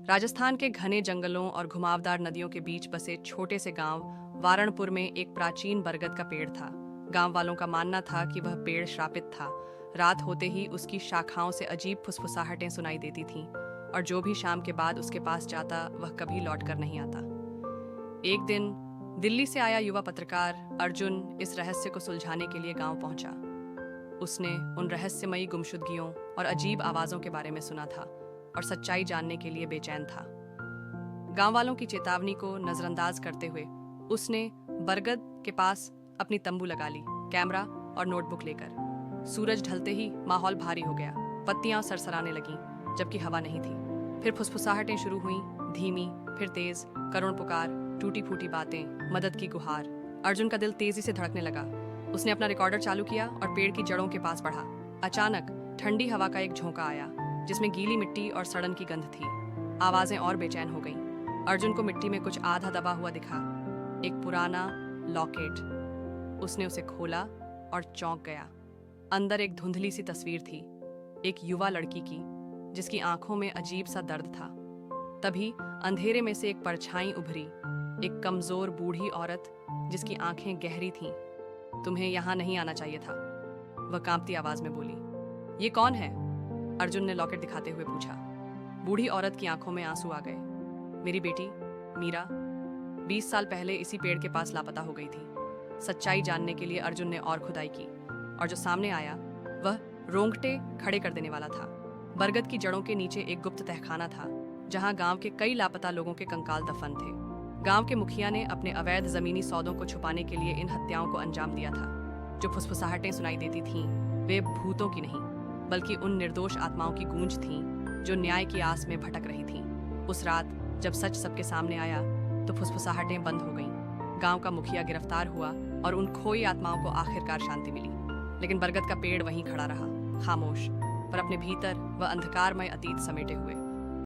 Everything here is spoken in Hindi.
राजस्थान के घने जंगलों और घुमावदार नदियों के बीच बसे छोटे से गांव वारणपुर में एक प्राचीन बरगद का पेड़ था। गांव वालों का मानना था कि वह पेड़ श्रापित था। रात होते ही उसकी शाखाओं से अजीब फुसफुसाहटें सुनाई देती थीं और जो भी शाम के बाद उसके पास जाता वह कभी लौट कर नहीं आता। एक दिन दिल्ली से आया युवा पत्रकार अर्जुन इस रहस्य को सुलझाने के लिए गांव पहुंचा। उसने उन रहस्यमयी गुमशुदगियों और अजीब आवाजों के बारे में सुना था और सच्चाई जानने के लिए बेचैन था। गांव वालों की चेतावनी को नजरअंदाज करते हुए उसने बरगद के पास अपनी तंबू लगा ली, कैमरा और नोटबुक लेकर। सूरज ढलते ही माहौल भारी हो गया। पत्तियां सरसराने लगीं जबकि हवा नहीं थी। फिर फुसफुसाहटें शुरू हुईं, धीमी फिर तेज, करुण पुकार, टूटी फूटी बातें, मदद की गुहार। अर्जुन का दिल तेजी से धड़कने लगा। उसने अपना रिकॉर्डर चालू किया और पेड़ की जड़ों के पास बढ़ा। अचानक ठंडी हवा का एक झोंका आया जिसमें गीली मिट्टी और सड़न की गंध थी। आवाजें और बेचैन हो गईं। अर्जुन को मिट्टी में कुछ आधा दबा हुआ दिखा, एक पुराना लॉकेट। उसने उसे खोला और चौंक गया। अंदर एक धुंधली सी तस्वीर थी, एक युवा लड़की की जिसकी आंखों में अजीब सा दर्द था। तभी अंधेरे में से एक परछाई उभरी, एक कमजोर बूढ़ी औरत जिसकी आंखें गहरी थीं। तुम्हें यहाँ नहीं आना चाहिए था, वह कांपती आवाज में बोली। ये कौन है? अर्जुन ने लॉकेट दिखाते हुए पूछा। बूढ़ी औरत की आंखों में आंसू आ गए। मेरी बेटी मीरा 20 साल पहले इसी पेड़ के पास लापता हो गई थी। सच्चाई जानने के लिए अर्जुन ने और खुदाई की और जो सामने आया वह रोंगटे खड़े कर देने वाला था। बरगद की जड़ों के नीचे एक गुप्त तहखाना था जहां गांव के कई लापता लोगों के कंकाल दफन थे। गांव के मुखिया ने अपने अवैध जमीनी सौदों को छुपाने के लिए इन हत्याओं को अंजाम दिया था। जो फुसफुसाहटें सुनाई देती थीं वे भूतों की नहीं बल्कि उन निर्दोष आत्माओं की गूंज थीं जो न्याय की आस में भटक रही थीं। उस रात जब सच सबके सामने आया तो फुसफुसाहटें बंद हो गईं। गांव का मुखिया गिरफ्तार हुआ और उन खोई आत्माओं को आखिरकार शांति मिली। लेकिन बरगद का पेड़ वहीं खड़ा रहा, खामोश, पर अपने भीतर वह अंधकारमय अतीत समेटे हुए।